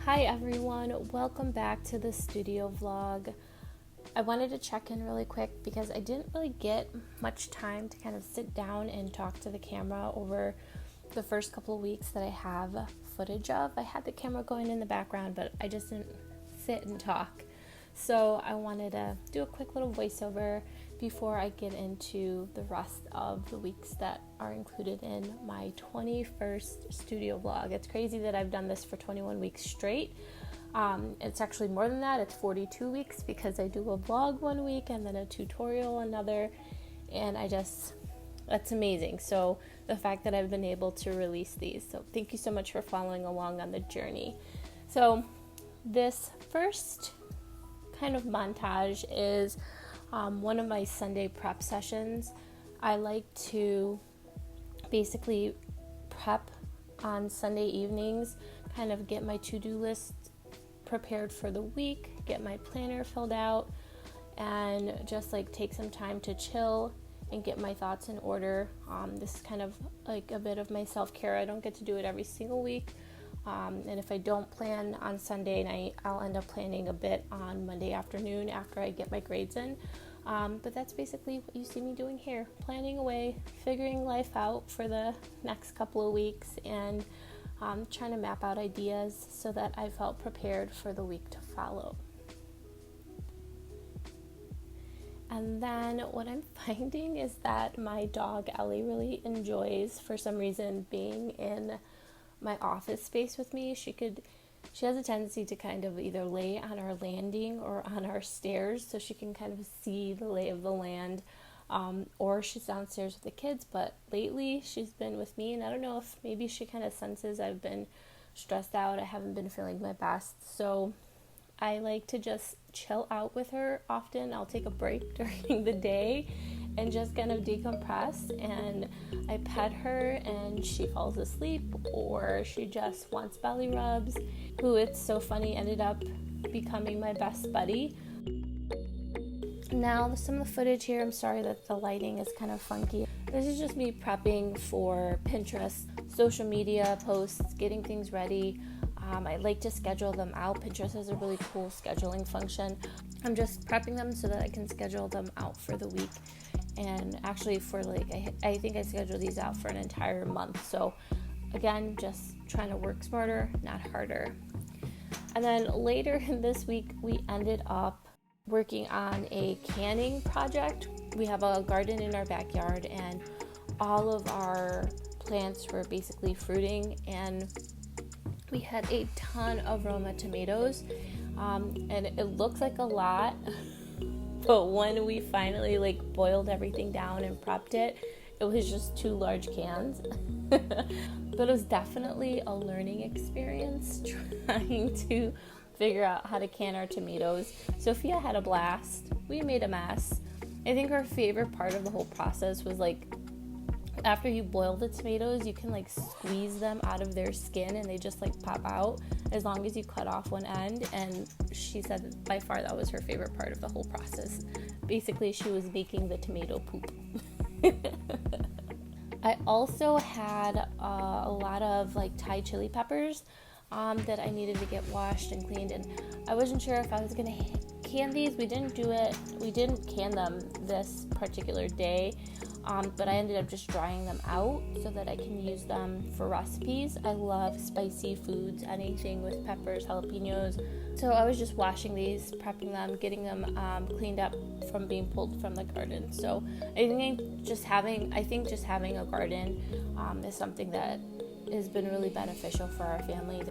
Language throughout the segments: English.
Hi everyone, welcome back to the studio vlog. I wanted to check in really quick because I didn't really get much time to kind of sit down and talk to the camera over the first couple of weeks that I have footage of. I had the camera going in the background, but I just didn't sit and talk. So I wanted to do a quick little voiceover before I get into the rest of the weeks that are included in my 21st studio vlog. It's crazy that I've done this for 21 weeks straight. It's actually more than that. It's 42 weeks because I do a vlog one week and then a tutorial another, and that's amazing. So the fact that I've been able to release these. So thank you so much for following along on the journey. So this first kind of montage is one of my Sunday prep sessions. I like to basically prep on Sunday evenings, kind of get my to-do list prepared for the week, get my planner filled out, and just like take some time to chill and get my thoughts in order. This is kind of like a bit of my self-care. I don't get to do it every single week. And if I don't plan on Sunday night, I'll end up planning a bit on Monday afternoon after I get my grades in. But that's basically what you see me doing here, planning away, figuring life out for the next couple of weeks, and trying to map out ideas so that I felt prepared for the week to follow. And then what I'm finding is that my dog Ellie really enjoys, for some reason, being in my office space with me. She has a tendency to kind of either lay on our landing or on our stairs so she can kind of see the lay of the land, or she's downstairs with the kids. But lately she's been with me, and I don't know if maybe she kind of senses I've been stressed out, I haven't been feeling my best, so I like to just chill out with her often. I'll take a break during the day and just kind of decompress, and I pet her and she falls asleep, or she just wants belly rubs. Who, it's so funny, ended up becoming my best buddy. Now, some of the footage here, I'm sorry that the lighting is kind of funky. This is just me prepping for Pinterest, social media posts, getting things ready. I like to schedule them out. Pinterest has a really cool scheduling function. I'm just prepping them so that I can schedule them out for the week. And actually for I think I scheduled these out for an entire month. So again, just trying to work smarter, not harder. And then later in this week, we ended up working on a canning project. We have a garden in our backyard, and all of our plants were basically fruiting, and we had a ton of Roma tomatoes, and it looks like a lot, but when we finally boiled everything down and prepped it, it was just 2 large cans. But it was definitely a learning experience trying to figure out how to can our tomatoes. Sophia had a blast. We made a mess. I think her favorite part of the whole process was after you boil the tomatoes, you can squeeze them out of their skin and they just pop out as long as you cut off one end. And she said that by far that was her favorite part of the whole process. Basically, she was making the tomato poop. I also had a lot of Thai chili peppers that I needed to get washed and cleaned, and I wasn't sure if I was gonna can these. We didn't can them this particular day. But I ended up just drying them out so that I can use them for recipes. I love spicy foods, anything with peppers, jalapenos. So I was just washing these, prepping them, getting them cleaned up from being pulled from the garden. So I think just having a garden is something that has been really beneficial for our family.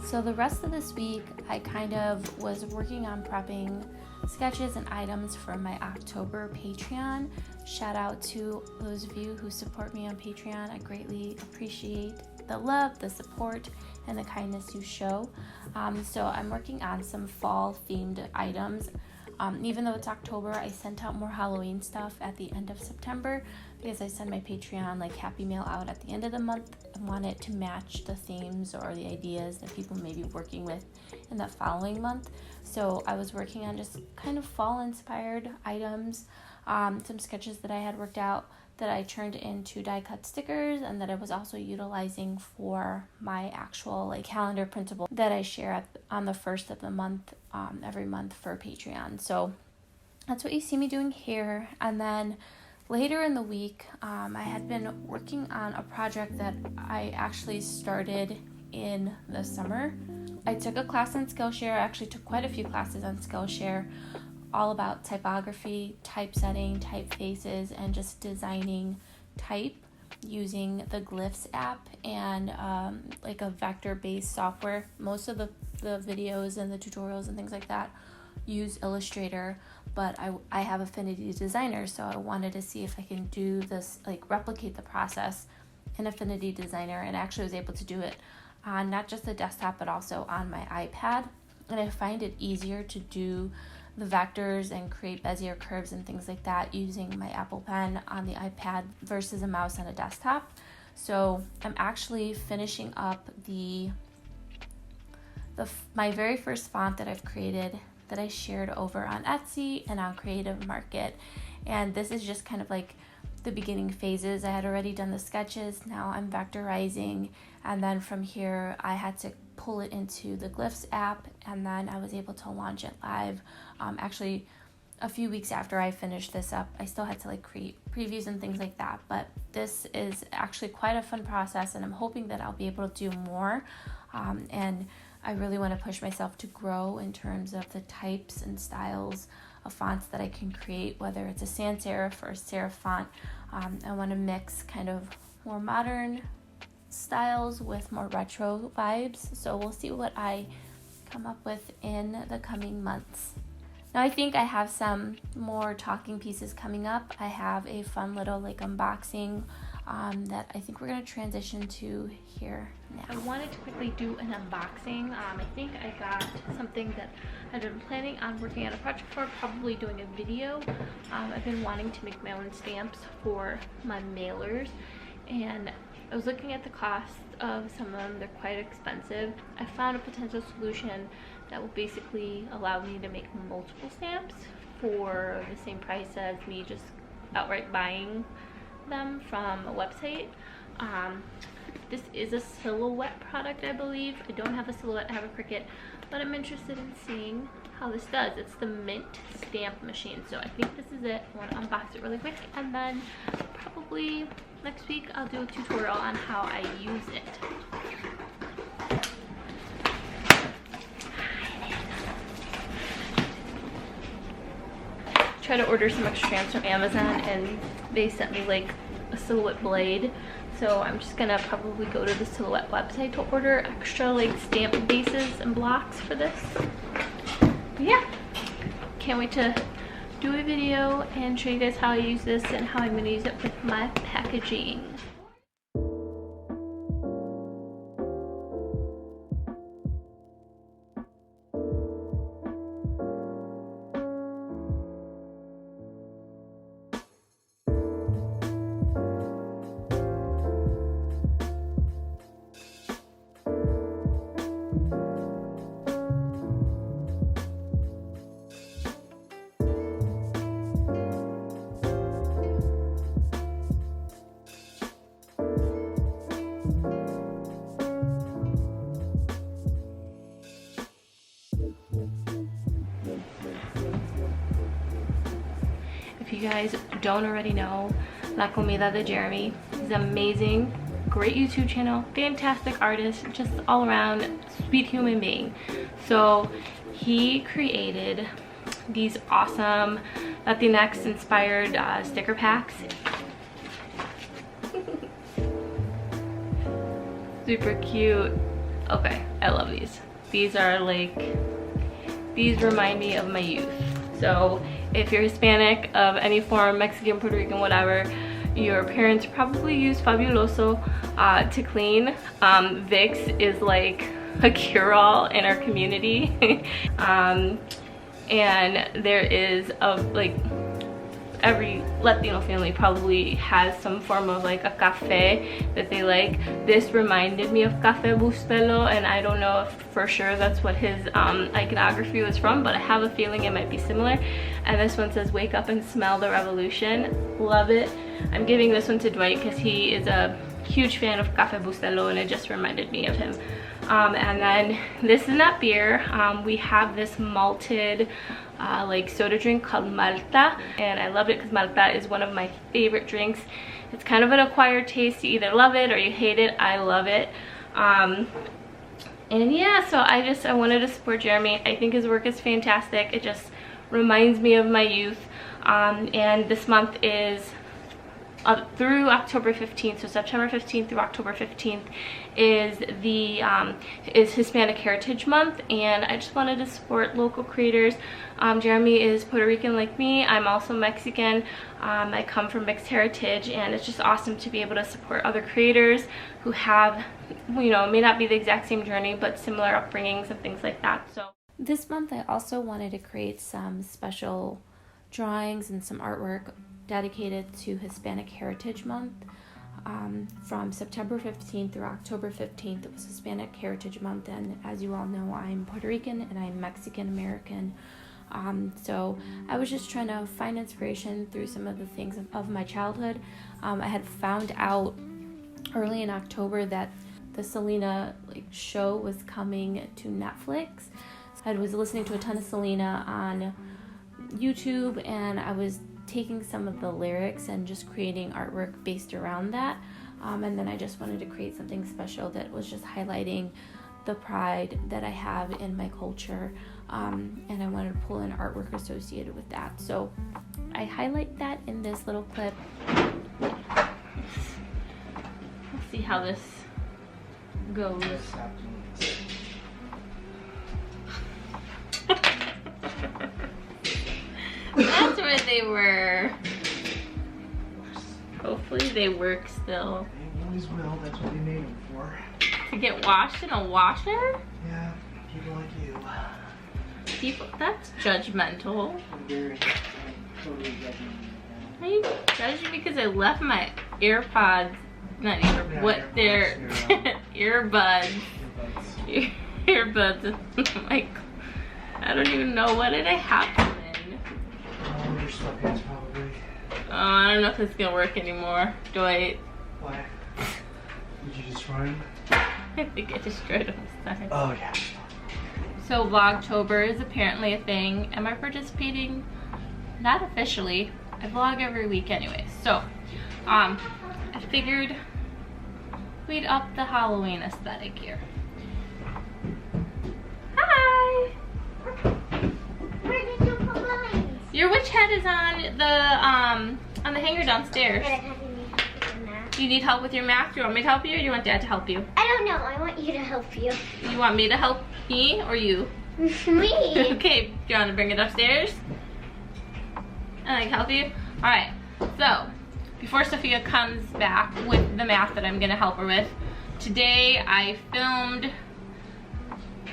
So the rest of this week, I kind of was working on prepping sketches and items for my October Patreon. Shout out to those of you who support me on Patreon. I greatly appreciate the love, the support, and the kindness you show. So I'm working on some fall themed items. Even though it's October, I sent out more Halloween stuff at the end of September because I send my Patreon happy mail out at the end of the month. I want it to match the themes or the ideas that people may be working with in the following month. So I was working on just kind of fall inspired items, some sketches that I had worked out that I turned into die cut stickers, and that I was also utilizing for my actual like calendar printable that I share on the first of the month, every month for Patreon. So that's what you see me doing here. And then later in the week, I had been working on a project that I actually started in the summer. I took a class on Skillshare. I actually took quite a few classes on Skillshare, all about typography, typesetting, typefaces, and just designing type using the Glyphs app and like a vector-based software. Most of the videos and the tutorials and things like that use Illustrator, but I have Affinity Designer, so I wanted to see if I can do this, like replicate the process in Affinity Designer, and I actually was able to do it on not just the desktop but also on my iPad. And I find it easier to do the vectors and create Bezier curves and things like that using my Apple Pen on the iPad versus a mouse on a desktop. So I'm actually finishing up my very first font that I've created that I shared over on Etsy and on Creative Market. And this is just kind of like the beginning phases. I had already done the sketches, now I'm vectorizing, and then from here I had to pull it into the Glyphs app, and then I was able to launch it live. Actually, a few weeks after I finished this up, I still had to like create previews and things like that, but this is actually quite a fun process, and I'm hoping that I'll be able to do more. And I really want to push myself to grow in terms of the types and styles of fonts that I can create, whether it's a sans serif or a serif font. I want to mix kind of more modern styles with more retro vibes, so we'll see what I come up with in the coming months. Now I think I have some more talking pieces coming up. I have a fun little like unboxing that I think we're going to transition to here now. I wanted to quickly do an unboxing. I think I got something that I've been planning on working on a project for, probably doing a video. I've been wanting to make my own stamps for my mailers, and I was looking at the cost of some of them. They're quite expensive. I found a potential solution that will basically allow me to make multiple stamps for the same price as me just outright buying them from a website. This is a silhouette product, I believe. I don't have a silhouette, I have a Cricut, but I'm interested in seeing how this does. It's the Mint stamp machine, so I think this is it. I want to unbox it really quick, and then probably next week I'll do a tutorial on how I use it. Try to order some extra stamps from Amazon, and they sent me like a silhouette blade, so I'm just gonna probably go to the silhouette website to order extra like stamp bases and blocks for this. But yeah, can't wait to do a video and show you guys how I use this and how I'm gonna use it with my packaging. If you guys don't already know, La Comida de Jeremy is amazing, great YouTube channel, fantastic artist, just all around sweet human being. So he created these awesome Latinx inspired sticker packs. Super cute. Okay, I love these. These are like, these remind me of my youth. So if you're Hispanic of any form, Mexican, Puerto Rican, whatever, your parents probably use Fabuloso to clean. Vicks is like a cure-all in our community. And there is a like, every Latino family probably has some form of like a cafe that they like. This reminded me of Café Bustelo, and I don't know if for sure that's what his iconography was from, but I have a feeling it might be similar. And this one says, wake up and smell the revolution. Love it. I'm giving this one to Dwight because he is a huge fan of Café Bustelo, and it just reminded me of him. And then this is not beer. We have this malted like soda drink called Malta, and I loved it because Malta is one of my favorite drinks. It's kind of an acquired taste. You either love it or you hate it. I love it. And yeah, so I wanted to support Jeremy. I think his work is fantastic. It just reminds me of my youth. And this month is through October 15th, so September 15th through October 15th is the Hispanic Heritage Month, and I just wanted to support local creators. Jeremy is Puerto Rican like me. I'm also Mexican. I come from mixed heritage, and it's just awesome to be able to support other creators who have, you know, may not be the exact same journey, but similar upbringings and things like that. So this month I also wanted to create some special drawings and some artwork dedicated to Hispanic Heritage Month. From September 15th through October 15th, it was Hispanic Heritage Month, and as you all know, I'm Puerto Rican and I'm Mexican American. So I was just trying to find inspiration through some of the things of my childhood. I had found out early in October that the Selena show was coming to Netflix. I was listening to a ton of Selena on YouTube, and I was taking some of the lyrics and just creating artwork based around that. And then I just wanted to create something special that was just highlighting the pride that I have in my culture. And I wanted to pull in artwork associated with that. So I highlight that in this little clip. Let's see how this goes. That's where they were. Hopefully they work still. They always will. That's what we made them for. To get washed in a washer? Yeah, people like you. People, that's judgmental. I'm very totally judgmental. Are you judging me because I left my AirPods? Not earbuds. Yeah, what AirPods, they're earbuds. Earbuds. Like, I don't even know, what did I have them in? Oh, your sweatpants probably. Oh, I don't know if it's gonna work anymore. Dwight. Why? Did you destroy them? I think I destroyed them this time. Oh, yeah. So Vlogtober is apparently a thing. Am I participating? Not officially. I vlog every week anyway. So, I figured we'd up the Halloween aesthetic here. Hi! Where did you put mine? Your witch head is on the hanger downstairs. You need help with your math? Do you want me to help you, or do you want Dad to help you? I don't know. I want you to help you. You want me to help me or you? Me. Okay, do you want to bring it upstairs? And I can help you? Alright, so before Sophia comes back with the math that I'm going to help her with, today I filmed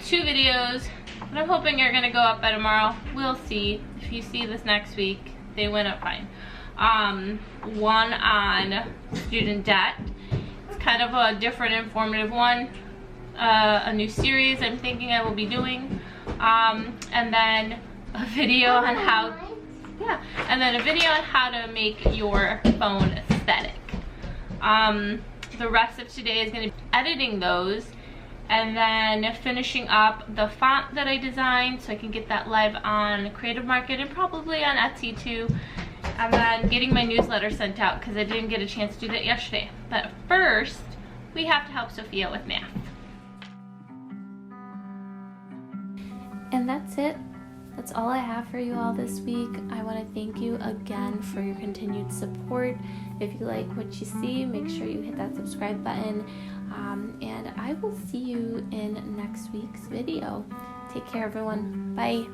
2 videos that I'm hoping are going to go up by tomorrow. We'll see. If you see this next week, they went up fine. One on student debt. It's kind of a different, informative one. A new series I'm thinking I will be doing. And then a video on how, and then a video on how to make your phone aesthetic. The rest of today is going to be editing those, and then finishing up the font that I designed so I can get that live on Creative Market and probably on Etsy too. And then getting my newsletter sent out because I didn't get a chance to do that yesterday. But first, we have to help Sophia with math. And that's it. That's all I have for you all this week. I want to thank you again for your continued support. If you like what you see, make sure you hit that subscribe button. And I will see you in next week's video. Take care, everyone. Bye.